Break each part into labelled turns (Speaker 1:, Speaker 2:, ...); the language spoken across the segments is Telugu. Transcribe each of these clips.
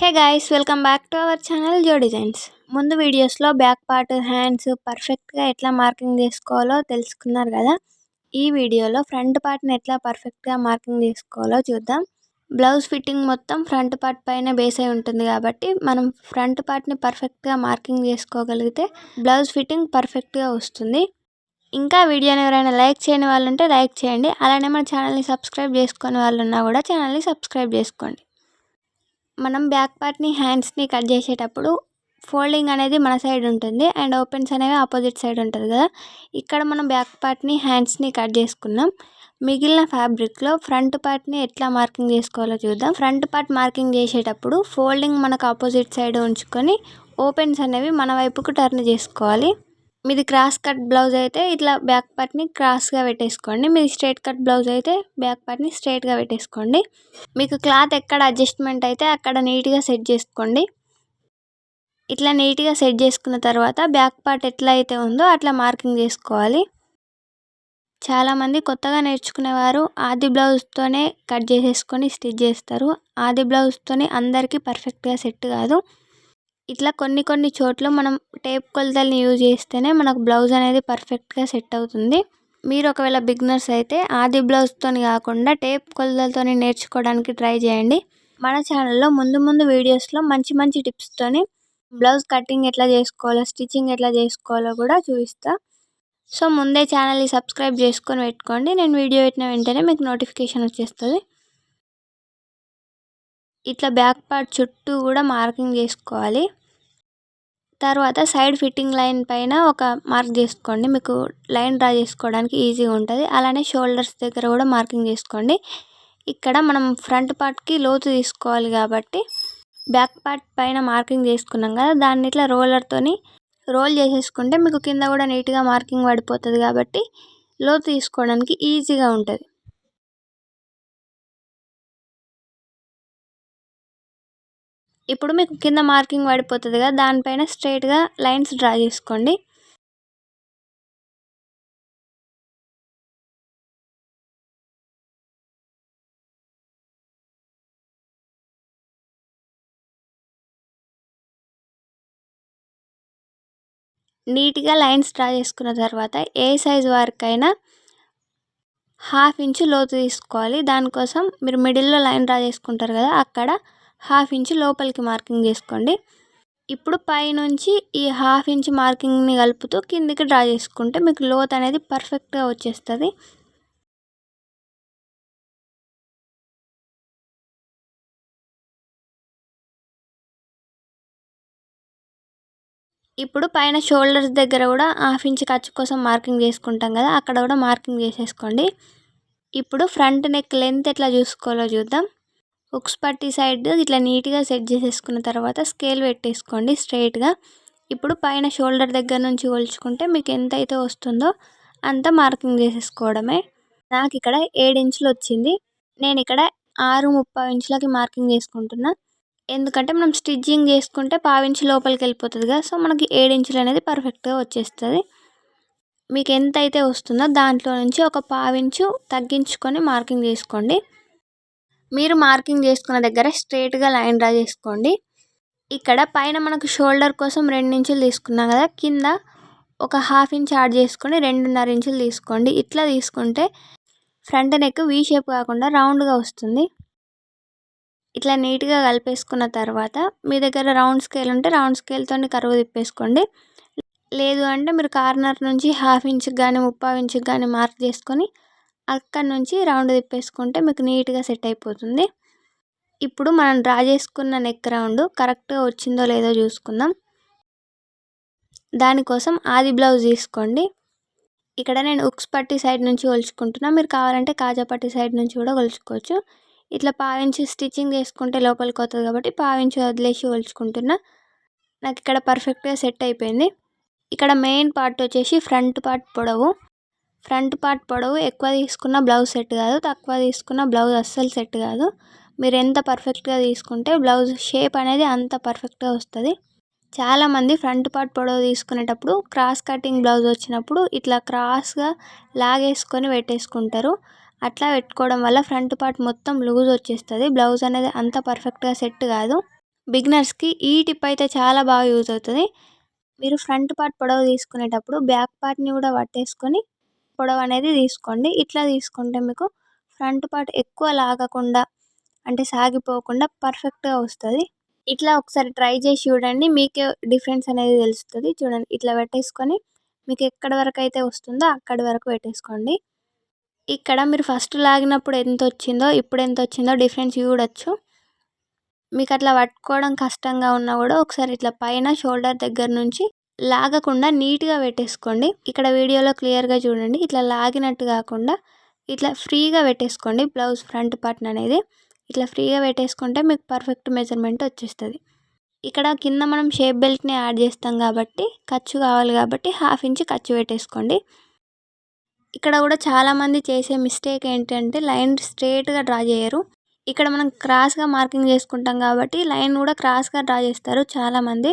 Speaker 1: Hey guys, welcome back to our channel Jo Designs. ముందు వీడియోస్లో బ్యాక్ పార్ట్, హ్యాండ్స్ పర్ఫెక్ట్గా ఎట్లా మార్కింగ్ చేసుకోవాలో తెలుసుకున్నారు కదా. ఈ వీడియోలో ఫ్రంట్ పార్ట్ని ఎట్లా పర్ఫెక్ట్గా మార్కింగ్ చేసుకోవాలో చూద్దాం. బ్లౌజ్ ఫిట్టింగ్ మొత్తం ఫ్రంట్ పార్ట్ పైన బేస్ అయి ఉంటుంది కాబట్టి మనం ఫ్రంట్ పార్ట్ని పర్ఫెక్ట్గా మార్కింగ్ చేసుకోగలిగితే బ్లౌజ్ ఫిట్టింగ్ పర్ఫెక్ట్గా వస్తుంది. ఇంకా వీడియోని ఎవరైనా లైక్ చేయని వాళ్ళు ఉంటే లైక్ చేయండి. అలానే మన ఛానల్ని సబ్స్క్రైబ్ చేసుకునే వాళ్ళు ఉన్నా కూడా ఛానల్ని సబ్స్క్రైబ్ చేసుకోండి. మనం బ్యాక్ పార్ట్ని హ్యాండ్స్ని కట్ చేసేటప్పుడు ఫోల్డింగ్ అనేది మన సైడ్ ఉంటుంది అండ్ ఓపెన్స్ అనేవి ఆపోజిట్ సైడ్ ఉంటుంది కదా. ఇక్కడ మనం బ్యాక్ పార్ట్ని హ్యాండ్స్ని కట్ చేసుకున్నాం. మిగిలిన ఫ్యాబ్రిక్లో ఫ్రంట్ పార్ట్ని ఎట్లా మార్కింగ్ చేసుకోవాలో చూద్దాం. ఫ్రంట్ పార్ట్ మార్కింగ్ చేసేటప్పుడు ఫోల్డింగ్ మనకు ఆపోజిట్ సైడ్ ఉంచుకొని ఓపెన్స్ అనేవి మన వైపుకు టర్న్ చేసుకోవాలి. మీది క్రాస్ కట్ బ్లౌజ్ అయితే ఇట్లా బ్యాక్ పార్ట్ని క్రాస్గా పెట్టేసుకోండి. మీది స్ట్రైట్ కట్ బ్లౌజ్ అయితే బ్యాక్ పార్ట్ని స్ట్రైట్గా పెట్టేసుకోండి. మీకు క్లాత్ ఎక్కడ అడ్జస్ట్మెంట్ అయితే అక్కడ నీట్గా సెట్ చేసుకోండి. ఇట్లా నీట్గా సెట్ చేసుకున్న తర్వాత బ్యాక్ పార్ట్ ఎట్లా అయితే ఉందో అట్లా మార్కింగ్ చేసుకోవాలి. చాలామంది కొత్తగా నేర్చుకునేవారు ఆది బ్లౌజ్తోనే కట్ చేసేసుకొని స్టిచ్ చేస్తారు. ఆది బ్లౌజ్తోనే అందరికీ పర్ఫెక్ట్గా సెట్ కాదు. ఇట్లా కొన్ని చోట్ల మనం టేప్ కొలతల్ని యూజ్ చేస్తేనే మనకు బ్లౌజ్ అనేది పర్ఫెక్ట్గా సెట్ అవుతుంది. మీరు ఒకవేళ బిగినర్స్ అయితే ఆది బ్లౌజ్తో కాకుండా టేప్ కొలతలతో నేర్చుకోవడానికి ట్రై చేయండి. మన ఛానల్లో ముందు వీడియోస్లో మంచి టిప్స్తోని బ్లౌజ్ కటింగ్ ఎట్లా చేసుకోవాలో, స్టిచ్చింగ్ ఎట్లా చేసుకోవాలో కూడా చూపిస్తా. సో ముందే ఛానల్ని సబ్స్క్రైబ్ చేసుకొని పెట్టుకోండి. నేను వీడియో పెట్టిన వెంటనే మీకు నోటిఫికేషన్ వచ్చేస్తుంది. ఇట్లా బ్యాక్ పార్ట్ చుట్టూ కూడా మార్కింగ్ చేసుకోవాలి. తర్వాత సైడ్ ఫిట్టింగ్ లైన్ పైన ఒక మార్క్ చేసుకోండి. మీకు లైన్ డ్రా చేసుకోవడానికి ఈజీగా ఉంటుంది. అలానే షోల్డర్స్ దగ్గర కూడా మార్కింగ్ చేసుకోండి. ఇక్కడ మనం ఫ్రంట్ పార్ట్కి లోతు తీసుకోవాలి కాబట్టి బ్యాక్ పార్ట్ పైన మార్కింగ్ చేసుకున్నాం కదా, దాన్ని ఇట్లా రోలర్తోని రోల్ చేసేసుకుంటే మీకు కింద కూడా నీట్గా మార్కింగ్ పడిపోతుంది కాబట్టి లోతు తీసుకోవడానికి ఈజీగా ఉంటుంది. ఇప్పుడు మీకు కింద మార్కింగ్ పడిపోతుంది కదా, దానిపైన స్ట్రైట్గా లైన్స్ డ్రా చేసుకోండి. నీట్గా లైన్స్ డ్రా చేసుకున్న తర్వాత ఏ సైజ్ వరకైనా 1/2 ఇంచు లోతు తీసుకోవాలి. దానికోసం మీరు మిడిల్లో లైన్ డ్రా చేసుకుంటారు కదా, అక్కడ 1/2 ఇంచు లోపలికి మార్కింగ్ చేసుకోండి. ఇప్పుడు పైనుంచి ఈ 1/2 ఇంచు మార్కింగ్ని కలుపుతూ కిందికి డ్రా చేసుకుంటే మీకు లోత్ అనేది పర్ఫెక్ట్గా వచ్చేస్తుంది. ఇప్పుడు పైన షోల్డర్స్ దగ్గర కూడా 1/2 ఇంచు ఖర్చు కోసం మార్కింగ్ చేసుకుంటాం కదా, అక్కడ కూడా మార్కింగ్ చేసేసుకోండి. ఇప్పుడు ఫ్రంట్ నెక్ లెంత్ ఎట్లా చూసుకోవాలో చూద్దాం. హుక్స్ పట్టి సైడ్ ఇట్లా నీట్గా సెట్ చేసేసుకున్న తర్వాత స్కేల్ పెట్టేసుకోండి స్ట్రైట్గా. ఇప్పుడు పైన షోల్డర్ దగ్గర నుంచి కొలుచుకుంటే మీకు ఎంత అయితే వస్తుందో అంత మార్కింగ్ చేసేసుకోవడమే. నాకు ఇక్కడ 7 ఇంచులు వచ్చింది. నేను ఇక్కడ 6.3 ఇంచులకి మార్కింగ్ చేసుకుంటున్నా. ఎందుకంటే మనం స్టిచ్చింగ్ చేసుకుంటే 1/2 ఇంచు లోపలికి వెళ్ళిపోతుంది కదా, సో మనకి 7 ఇంచులు అనేది పర్ఫెక్ట్గా వచ్చేస్తుంది. మీకు ఎంత అయితే వస్తుందో దాంట్లో నుంచి ఒక 1/2 ఇంచు తగ్గించుకొని మార్కింగ్ చేసుకోండి. మీరు మార్కింగ్ చేసుకున్న దగ్గర స్ట్రైట్గా లైన్ డ్రా చేసుకోండి. ఇక్కడ పైన మనకు షోల్డర్ కోసం 2 ఇంచులు తీసుకున్నాం కదా, కింద ఒక 1/2 ఇంచ్ యాడ్ చేసుకొని 2.5 ఇంచులు తీసుకోండి. ఇట్లా తీసుకుంటే ఫ్రంట్ నెక్ వీ షేప్ కాకుండా రౌండ్గా వస్తుంది. ఇట్లా నీట్గా కలిపేసుకున్న తర్వాత మీ దగ్గర రౌండ్ స్కేల్ ఉంటే రౌండ్ స్కేల్తో కరువు తిప్పేసుకోండి. లేదు అంటే మీరు కార్నర్ నుంచి 1/2 ఇంచుకి కానీ 3/4 ఇంచుకి కానీ మార్క్ చేసుకొని అక్కడ నుంచి రౌండ్ తిప్పేసుకుంటే మీకు నీట్గా సెట్ అయిపోతుంది. ఇప్పుడు మనం డ్రా చేసుకున్న నెక్ రౌండ్ కరెక్ట్గా వచ్చిందో లేదో చూసుకుందాం. దానికోసం ఆది బ్లౌజ్ తీసుకోండి. ఇక్కడ నేను హుక్స్ పట్టి సైడ్ నుంచి కొలుచుకుంటున్నా. మీరు కావాలంటే కాజా పట్టి సైడ్ నుంచి కూడా కొలుచుకోవచ్చు. ఇట్లా 1/2 ఇంచు స్టిచ్చింగ్ చేసుకుంటే లోపలికి వస్తుంది కాబట్టి 1/2 ఇంచు వదిలేసి కొలుచుకుంటున్నా. నాకు ఇక్కడ పర్ఫెక్ట్గా సెట్ అయిపోయింది. ఇక్కడ మెయిన్ పార్ట్ వచ్చేసి ఫ్రంట్ పార్ట్ పొడవు ఎక్కువ తీసుకున్న బ్లౌజ్ సెట్ కాదు, తక్కువ తీసుకున్న బ్లౌజ్ అస్సలు సెట్ కాదు. మీరు ఎంత పర్ఫెక్ట్గా తీసుకుంటే బ్లౌజ్ షేప్ అనేది అంత పర్ఫెక్ట్గా వస్తుంది. చాలామంది ఫ్రంట్ పార్ట్ పొడవు తీసుకునేటప్పుడు క్రాస్ కటింగ్ బ్లౌజ్ వచ్చినప్పుడు ఇట్లా క్రాస్గా లాగేసుకొని పెట్టేసుకుంటారు. అట్లా పెట్టుకోవడం వల్ల ఫ్రంట్ పార్ట్ మొత్తం లూజ్ వచ్చేస్తుంది. బ్లౌజ్ అనేది అంత పర్ఫెక్ట్గా సెట్ కాదు. బిగినర్స్‌కి ఈ టిప్ అయితే చాలా బాగా యూజ్ అవుతది. మీరు ఫ్రంట్ పార్ట్ పొడవు తీసుకునేటప్పుడు బ్యాక్ పార్ట్‌ని కూడా పట్టేసుకొని పొడవనేది తీసుకోండి. ఇట్లా తీసుకుంటే మీకు ఫ్రంట్ పార్ట్ ఎక్కువ లాగకుండా అంటే సాగిపోకుండా పర్ఫెక్ట్‌గా వస్తది. ఇట్లా ఒకసారి ట్రై చేసి చూడండి. మీకే డిఫరెన్స్ అనేది తెలుస్తది. చూడండి ఇట్లా పెట్టేసుకొని మీకు ఎక్కడి వరకైతే వస్తుందో అక్కడి వరకు పెట్టేసుకోండి. ఇక్కడ మీరు ఫస్ట్ లాగినప్పుడు ఎంతొచ్చిందో, ఇప్పుడు ఎంతొచ్చిందో డిఫరెన్స్ చూడొచ్చు. మీకట్లా పట్టుకోవడం కష్టంగా ఉన్నా గూడా ఒకసారి ఇట్లా పైన షోల్డర్ దగ్గర నుంచి లాగకుండా నీట్‌గా పెట్టేసుకోండి. ఇక్కడ వీడియోలో క్లియర్‌గా చూడండి. ఇట్లా లాగినట్టు గాకుండా ఇట్లా ఫ్రీగా పెట్టేసుకోండి బ్లౌజ్ ఫ్రంట్ పార్ట్‌ననేది. ఇట్లా ఫ్రీగా పెట్టేసుకుంటే మీకు పర్ఫెక్ట్ మెజర్‌మెంట్ వచ్చేస్తది. ఇక్కడ కింద మనం షేప్ బెల్ట్‌ని యాడ్ చేస్తాం కాబట్టి, ఖర్చు కావాలి కాబట్టి 1/2 ఇంచ్ ఖర్చు పెట్టేసుకోండి. ఇక్కడ కూడా చాలామంది చేసే మిస్టేక్ ఏంటంటే లైన్ స్ట్రెయిట్‌గా డ్రా చేయరు. ఇక్కడ మనం క్రాస్‌గా మార్కింగ్ చేసుకుంటాం కాబట్టి లైన్ కూడా క్రాస్‌గా డ్రా చేస్తారు చాలామంది.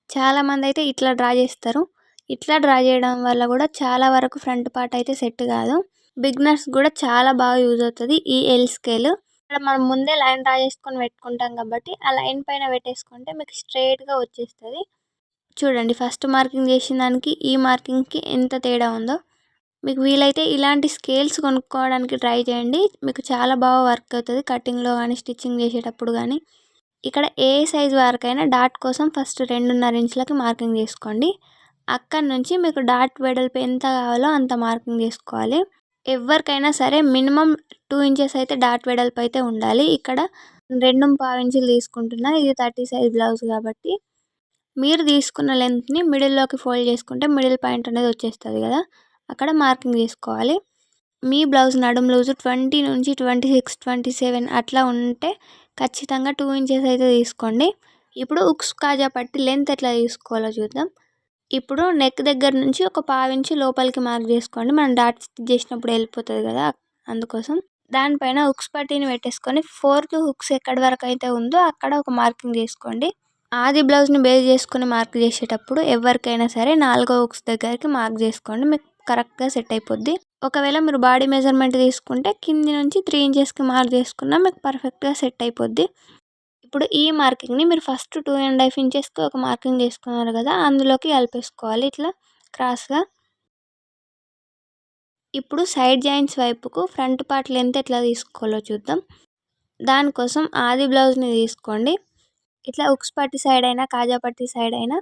Speaker 1: చాలామందైతే ఇట్లా డ్రా చేస్తారు. ఇట్లా డ్రా చేయడం వల్ల కూడా చాలా వరకు ఫ్రంట్ పార్ట్ అయితే సెట్ కాదు. బిగినర్స్ కూడా చాలా బాగా యూజ్ అవుతది ఈ ఎల్ స్కేల్. ఇక్కడ మనం ముందే లైన్ డ్రా చేసుకొని పెట్టుకుంటాం కాబట్టి ఆ లైన్ పైన పెట్టేసుకుంటే మీకు స్ట్రెయిట్‌గా వచ్చేస్తది. చూడండి ఫస్ట్ మార్కింగ్ చేసిన దానికి ఈ మార్కింగ్‌కి ఎంత తేడా ఉందో. మీకు వీలైతే ఇలాంటి స్కేల్స్ కొనుక్కోవడానికి ట్రై చేయండి. మీకు చాలా బాగా వర్క్ అవుతది కటింగ్‌లో గానీ, స్టిచ్చింగ్ చేసేటప్పుడు గానీ. ఇక్కడ ఏ సైజ్ వరకైనా డాట్ కోసం ఫస్ట్ 2.5 ఇంచులకి మార్కింగ్ చేసుకోండి. అక్కడి నుంచి మీకు డాట్ వెడల్పు ఎంత కావాలో అంత మార్కింగ్ చేసుకోవాలి. ఎవరికైనా సరే మినిమమ్ 2 ఇంచెస్ అయితే డాట్ వెడల్పు అయితే ఉండాలి. ఇక్కడ 2.25 ఇంచులు తీసుకుంటున్నా. ఇది 30 సైజ్ బ్లౌజ్ కాబట్టి. మీరు తీసుకున్న లెంత్‌ని మిడిల్‌లోకి ఫోల్డ్ చేసుకుంటే మిడిల్ పాయింట్ అనేది వచ్చేస్తది కదా! అక్కడ మార్కింగ్ చేసుకోవాలి. మీ బ్లౌజ్ నడుము లూజు 20 నుంచి 26, 27 అట్లా ఉంటే ఖచ్చితంగా 2 ఇంచెస్ అయితే తీసుకోండి. ఇప్పుడు ఉక్స్ కాజా పట్టి లెంత్ ఎట్లా తీసుకోవాలో చూద్దాం. ఇప్పుడు నెక్ దగ్గర నుంచి ఒక 1/2 ఇంచు లోపలికి మార్క్ చేసుకోండి. మనం డాట్ స్టిచ్ చేసినప్పుడు వెళ్ళిపోతది కదా! అందుకోసం. దానిపైన ఉక్స్ పట్టీని పెట్టేసుకొని 4th హుక్స్ ఎక్కడి వరకు అయితే ఉందో అక్కడ ఒక మార్కింగ్ చేసుకోండి. ఆది బ్లౌజ్‌ని బేస్ చేసుకొని మార్క్ చేసేటప్పుడు ఎవరికైనా సరే 4వ హుక్స్ దగ్గరికి మార్క్ చేసుకోండి. మీకు కరెక్ట్‌గా సెట్ అయిపోద్ది. ఒకవేళ మీరు బాడీ మెజర్‌మెంట్ తీసుకుంటే కింది నుంచి 3 ఇంచెస్‌కి మార్క్ చేసుకున్నా మీకు పర్ఫెక్ట్‌గా సెట్ అయిపోద్ది. ఇప్పుడు ఈ మార్కింగ్‌ని మీరు ఫస్ట్ 2.5 ఇంచెస్‌కి ఒక మార్కింగ్ చేసుకున్నారు కదా! అందులోకి కలిపేసుకోవాలి ఇట్లా క్రాస్‌గా. ఇప్పుడు సైడ్ జాయింట్స్ వైపుకు ఫ్రంట్ పార్ట్ లెంత్ ఎట్లా తీసుకోవాలో చూద్దాం. దానికోసం ఆది బ్లౌజ్‌ని తీసుకోండి. ఇట్లా ఉక్స్ పట్టి సైడ్ అయినా, కాజా పట్టి సైడ్ అయినా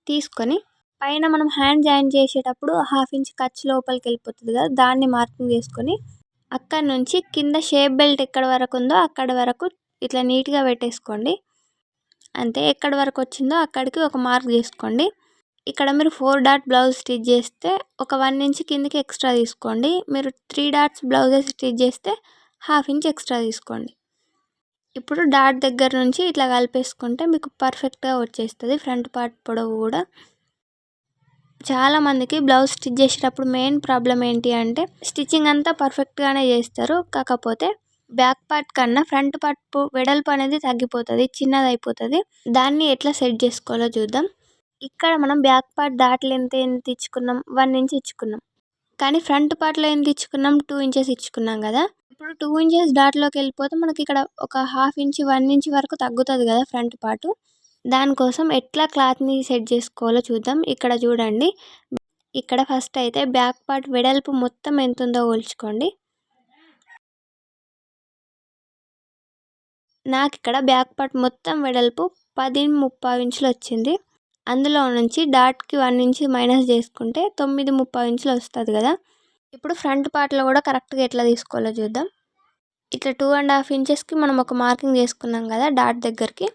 Speaker 1: తీసుకొని పైన మనం హ్యాండ్ జాయిన్ చేసేటప్పుడు 1/2 ఇంచ్ ఖర్చు లోపలికి వెళ్ళిపోతుంది కదా! దాన్ని మార్కింగ్ చేసుకొని అక్కడి నుంచి కింద షేప్ బెల్ట్ ఎక్కడి వరకు ఉందో అక్కడి వరకు ఇట్లా నీట్‌గా పెట్టేసుకోండి. అంతే ఎక్కడి వరకు వచ్చిందో అక్కడికి ఒక మార్క్ చేసుకోండి. ఇక్కడ మీరు 4 డాట్ బ్లౌజ్ స్టిచ్ చేస్తే ఒక 1 ఇంచ్ కిందకి ఎక్స్ట్రా తీసుకోండి. మీరు 3 డాట్స్ బ్లౌజెస్ స్టిచ్ చేస్తే 1/2 ఇంచ్ ఎక్స్ట్రా తీసుకోండి. ఇప్పుడు డాట్ దగ్గర నుంచి ఇట్లా కలిపేసుకుంటే మీకు పర్ఫెక్ట్‌గా వచ్చేస్తది ఫ్రంట్ పార్ట్ పొడవు కూడా. చాలామందికి బ్లౌజ్ స్టిచ్ చేసేటప్పుడు మెయిన్ ప్రాబ్లమ్ ఏంటి అంటే స్టిచ్చింగ్ అంతా పర్ఫెక్ట్‌గానే చేస్తారు. కాకపోతే బ్యాక్ పార్ట్ కన్నా ఫ్రంట్ పార్ట్ వెడల్పు అనేది తగ్గిపోతది. చిన్నదయిపోతది. దాన్ని ఎట్లా సెట్ చేసుకోవాలో చూద్దాం. ఇక్కడ మనం బ్యాక్ పార్ట్ డాట్ లెంత్ ఎంత ఇచ్చుకున్నాం? 1 ఇంచ్ ఇచ్చుకున్నాం. కానీ ఫ్రంట్ పార్ట్‌లో ఎంత ఇచ్చుకున్నాం? 2 ఇంచెస్ ఇచ్చుకున్నాం కదా! ఇప్పుడు 2 ఇంచెస్ డాట్‌లోకి వెళ్ళిపోతే మనకి ఇక్కడ ఒక 1/2 ఇంచ్, 1 ఇంచ్ వరకు తగ్గుతది కదా ఫ్రంట్ పార్ట్. దానికోసం ఎట్లా క్లాత్‌ని సెట్ చేసుకోవాలో చూద్దాం. ఇక్కడ చూడండి. ఇక్కడ ఫస్ట్ అయితే బ్యాక్ పార్ట్ వెడల్పు మొత్తం ఎంతుందో కొలుచుకోండి. నాకిక్కడ బ్యాక్ పార్ట్ మొత్తం వెడల్పు 10.35 ఇంచులు వచ్చింది. అందులో నుంచి డాట్‌కి 1 ఇంచ్ మైనస్ చేసుకుంటే 9.35 ఇంచులు వస్తది కదా! ఇప్పుడు ఫ్రంట్ పార్ట్‌లో కూడా కరెక్ట్‌గా ఎట్లా తీసుకోవాలో చూద్దాం. ఇట్లా 2.5 ఇంచెస్‌కి మనం ఒక మార్కింగ్ చేసుకున్నాం కదా డాట్ దగ్గరికి.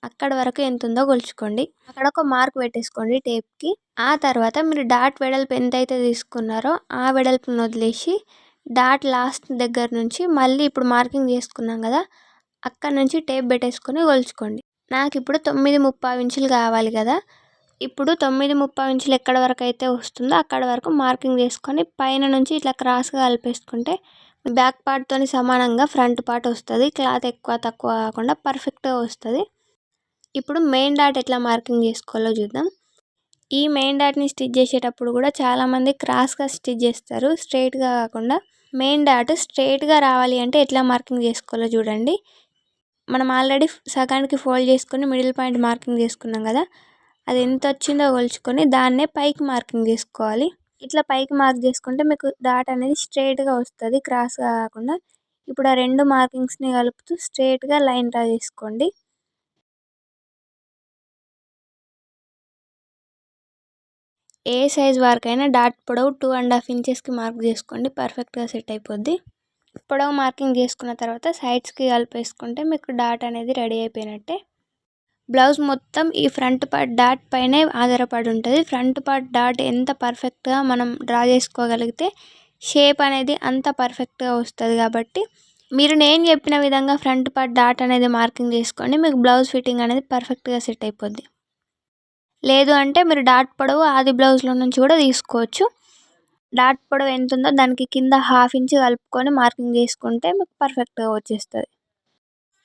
Speaker 1: అక్కడి వరకు ఎంతుందో కొలుచుకోండి. అక్కడ ఒక మార్క్ పెట్టేసుకోండి టేప్‌కి. ఆ తర్వాత మీరు డాట్ వెడల్పు ఎంతైతే తీసుకున్నారో ఆ వెడల్పుని వదిలేసి డాట్ లాస్ట్ దగ్గర నుంచి మళ్ళీ ఇప్పుడు మార్కింగ్ చేసుకున్నాం కదా! అక్కడి నుంచి టేప్ పెట్టేసుకొని కొలుచుకోండి. నాకిప్పుడు 9.35 ఇంచులు కావాలి కదా! ఇప్పుడు 9.35 ఇంచులు ఎక్కడి వరకు అయితే వస్తుందో అక్కడి వరకు మార్కింగ్ చేసుకొని పైన నుంచి ఇట్లా క్రాస్‌గా కలిపేసుకుంటే బ్యాక్ పార్ట్‌తోని సమానంగా ఫ్రంట్ పార్ట్ వస్తది. క్లాత్ ఎక్కువ తక్కువ కాకుండా పర్ఫెక్ట్‌గా వస్తది. ఇప్పుడు మెయిన్ డాట్ ఎట్లా మార్కింగ్ చేసుకోవాలో చూద్దాం. ఈ మెయిన్ డాట్‌ని స్టిచ్ చేసేటప్పుడు కూడా చాలామంది క్రాస్‌గా స్టిచ్ చేస్తారు. స్ట్రెయిట్‌గా కాకుండా మెయిన్ డాట్ స్ట్రెయిట్‌గా రావాలి అంటే ఎట్లా మార్కింగ్ చేసుకోవాలో చూడండి. మనం ఆల్రెడీ సగానికి ఫోల్డ్ చేసుకొని మిడిల్ పాయింట్ మార్కింగ్ చేసుకున్నాం కదా, అది ఎంత వచ్చిందో కొలుచుకొని దాన్నే పైకి మార్కింగ్ చేసుకోవాలి. ఇట్లా పైకి మార్క్ చేసుకుంటే మీకు డాట్ అనేది స్ట్రైట్గా వస్తుంది, క్రాస్గా కాకుండా. ఇప్పుడు ఆ రెండు మార్కింగ్స్ని కలుపుతూ స్ట్రైట్గా లైన్ డ్రా చేసుకోండి. ఏ సైజ్ వరకైనా డాట్ పొడవు 2.5 ఇంచెస్కి మార్క్ చేసుకోండి, పర్ఫెక్ట్గా సెట్ అయిపోద్ది. పొడవు మార్కింగ్ చేసుకున్న తర్వాత సైడ్స్కి కలిపేసుకుంటే మీకు డాట్ అనేది రెడీ అయిపోయినట్టే. బ్లౌజ్ మొత్తం ఈ ఫ్రంట్ పార్ట్ డాట్ పైనే ఆధారపడి ఉంటుంది. ఫ్రంట్ పార్ట్ డాట్ ఎంత పర్ఫెక్ట్గా మనం డ్రా చేసుకోగలిగితే షేప్ అనేది అంత పర్ఫెక్ట్గా వస్తుంది. కాబట్టి మీరు నేను చెప్పిన విధంగా ఫ్రంట్ పార్ట్ డాట్ అనేది మార్కింగ్ చేసుకోండి, మీకు బ్లౌజ్ ఫిట్టింగ్ అనేది పర్ఫెక్ట్గా సెట్ అయిపోద్ది. లేదు అంటే మీరు డాట్ పొడవు ఆది బ్లౌజ్లో నుంచి కూడా తీసుకోవచ్చు. డాట్ పొడవు ఎంత ఉందో దానికి కింద 1/2 ఇంచ్ కలుపుకొని మార్కింగ్ చేసుకుంటే మీకు పర్ఫెక్ట్గా వచ్చేస్తుంది.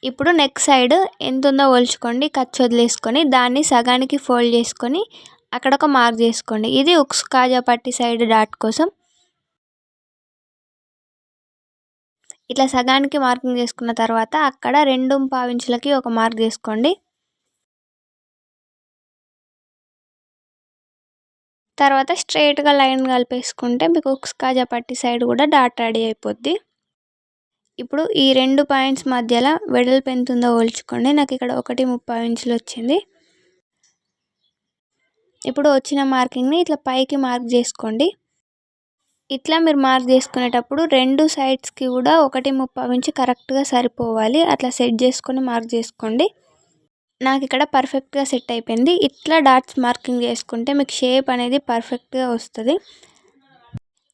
Speaker 1: ఇప్పుడు నెక్ సైడ్ ఎంత ఉందో కొలుచుకోండి, ఖర్చు వదిలేసుకొని దాన్ని సగానికి ఫోల్డ్ చేసుకొని అక్కడ ఒక మార్క్ చేసుకోండి. ఇది ఉక్స్ కాజా పట్టి సైడ్ డాట్ కోసం. ఇట్లా సగానికి మార్కింగ్ చేసుకున్న తర్వాత అక్కడ 2.5 ఇంచులకి ఒక మార్క్ చేసుకోండి. తర్వాత స్ట్రైట్గా లైన్ కలిపేసుకుంటే మీకు ఉక్స్ కాజా పట్టి సైడ్ కూడా డాట్ రెడీ అయిపోద్ది. ఇప్పుడు ఈ 2 పాయింట్స్ మధ్యలో వెడల్పు ఎంత ఉందో కొలుచుకోండి. నాకు ఇక్కడ 1.30 ఇంచులు వచ్చింది. ఇప్పుడు వచ్చిన మార్కింగ్ని ఇట్లా పైకి మార్క్ చేసుకోండి. ఇట్లా మీరు మార్క్ చేసుకునేటప్పుడు రెండు సైడ్స్కి కూడా 1.30 ఇంచు కరెక్ట్గా సరిపోవాలి. అట్లా సెట్ చేసుకొని మార్క్ చేసుకోండి. నాకు ఇక్కడ పర్ఫెక్ట్గా సెట్ అయిపోయింది. ఇట్లా డాట్స్ మార్కింగ్ చేసుకుంటే మీకు షేప్ అనేది పర్ఫెక్ట్గా వస్తుంది.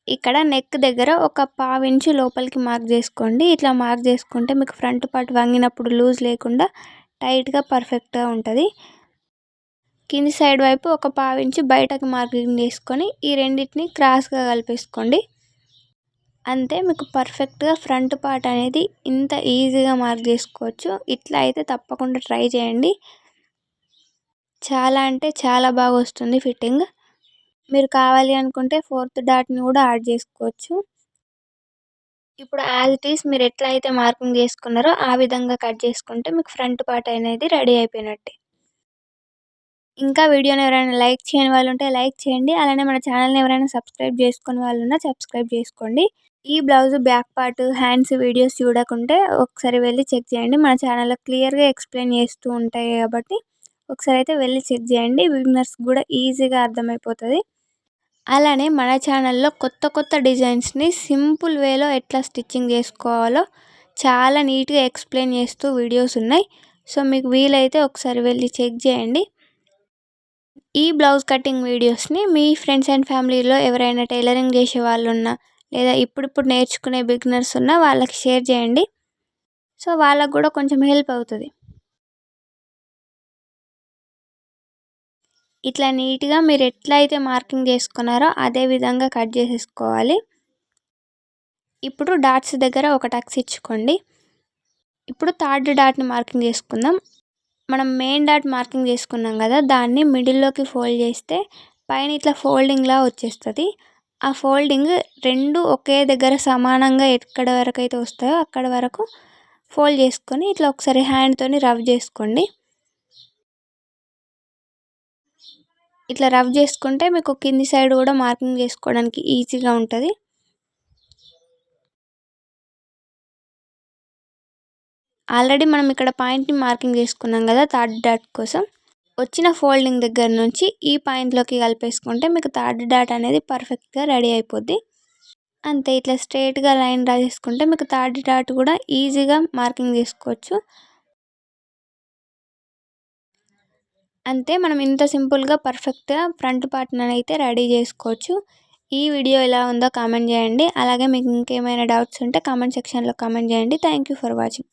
Speaker 1: ఇక్కడ నెక్ దగ్గర ఒక 1/2 ఇంచు లోపలికి మార్క్ చేసుకోండి. ఇట్లా మార్క్ చేసుకుంటే మీకు ఫ్రంట్ పార్ట్ వంగినప్పుడు లూజ్ లేకుండా టైట్గా పర్ఫెక్ట్గా ఉంటుంది. కింది సైడ్ వైపు ఒక 1/2 ఇంచు బయటకు మార్కింగ్ చేసుకొని ఈ రెండింటిని క్రాస్గా కలిపేసుకోండి. అంతే, మీకు పర్ఫెక్ట్గా ఫ్రంట్ పార్ట్ అనేది ఇంత ఈజీగా మార్క్ చేసుకోవచ్చు. ఇట్లా అయితే తప్పకుండా ట్రై చేయండి. చాలా అంటే చాలా బాగా వస్తుంది ఫిట్టింగ్. మీరు కావాలి అనుకుంటే 4th డాట్ని కూడా యాడ్ చేసుకోవచ్చు. ఇప్పుడు యాజ్ ఇట్ ఈస్ మీరు ఎట్లా అయితే మార్కింగ్ చేసుకున్నారో ఆ విధంగా కట్ చేసుకుంటే మీకు ఫ్రంట్ పార్ట్ అనేది రెడీ అయిపోయినట్టే. ఇంకా వీడియోని ఎవరైనా లైక్ చేయని వాళ్ళు ఉంటే లైక్ చేయండి. అలానే మన ఛానల్ని ఎవరైనా సబ్స్క్రైబ్ చేసుకుని వాళ్ళు ఉన్నా సబ్స్క్రైబ్ చేసుకోండి. ఈ blouse back part hands videos చూడకుంటే ఒకసారి వెళ్ళి చెక్ చేయండి. మన ఛానల్లో క్లియర్గా ఎక్స్ప్లెయిన్ చేస్తూ ఉంటాయి కాబట్టి ఒకసారి అయితే వెళ్ళి చెక్ చేయండి. బిగినర్స్ కూడా ఈజీగా అర్థమైపోతుంది. అలానే మన ఛానల్లో కొత్త కొత్త డిజైన్స్ని సింపుల్ వేలో ఎట్లా స్టిచ్చింగ్ చేసుకోవాలో చాలా నీట్గా ఎక్స్ప్లెయిన్ చేస్తూ వీడియోస్ ఉన్నాయి. సో మీకు వీలైతే ఒకసారి వెళ్ళి చెక్ చేయండి. ఈ బ్లౌజ్ కటింగ్ వీడియోస్ని మీ ఫ్రెండ్స్ అండ్ ఫ్యామిలీలో ఎవరైనా టైలరింగ్ చేసే వాళ్ళు ఉన్నా లేదా ఇప్పుడు నేర్చుకునే బిగినర్స్ ఉన్నా వాళ్ళకి షేర్ చేయండి. సో వాళ్ళకు కూడా కొంచెం హెల్ప్ అవుతుంది. ఇట్లా నీట్గా మీరు ఎట్లా అయితే మార్కింగ్ చేసుకున్నారో అదే విధంగా కట్ చేసేసుకోవాలి. ఇప్పుడు డాట్స్ దగ్గర ఒక టక్స్ ఇచ్చుకోండి. ఇప్పుడు 3rd డాట్ని మార్కింగ్ చేసుకుందాం. మనం మెయిన్ డాట్ మార్కింగ్ చేసుకున్నాం కదా, దాన్ని మిడిల్లోకి ఫోల్డ్ చేస్తే పైన ఇట్లా ఫోల్డింగ్లా వచ్చేస్తుంది. ఆ ఫోల్డింగ్ రెండు ఒకే దగ్గర సమానంగా ఎక్కడ వరకు అయితే వస్తాయో అక్కడ వరకు ఫోల్డ్ చేసుకొని ఇట్లా ఒకసారి హ్యాండ్తోని రబ్ చేసుకోండి. ఇట్లా రబ్ చేసుకుంటే మీకు కింది సైడ్ కూడా మార్కింగ్ చేసుకోవడానికి ఈజీగా ఉంటుంది. ఆల్రెడీ మనం ఇక్కడ పాయింట్ని మార్కింగ్ చేసుకున్నాం కదా 3rd డాట్ కోసం. వచ్చిన ఫోల్డింగ్ దగ్గర నుంచి ఈ పాయింట్లోకి కలిపేసుకుంటే మీకు 3rd డాట్ అనేది పర్ఫెక్ట్గా రెడీ అయిపోద్ది. అంతే, ఇట్లా స్ట్రైట్గా లైన్ డ్రా చేసుకుంటే మీకు 3rd డాట్ కూడా ఈజీగా మార్కింగ్ చేసుకోవచ్చు. అంతే, మనం ఇంత సింపుల్గా పర్ఫెక్ట్గా ఫ్రంట్ పార్ట్ని అయితే రెడీ చేసుకోవచ్చు. ఈ వీడియో ఎలా ఉందో కామెంట్ చేయండి. అలాగే మీకు ఇంకేమైనా డౌట్స్ ఉంటే కామెంట్ సెక్షన్లో కామెంట్ చేయండి. Thank you for watching.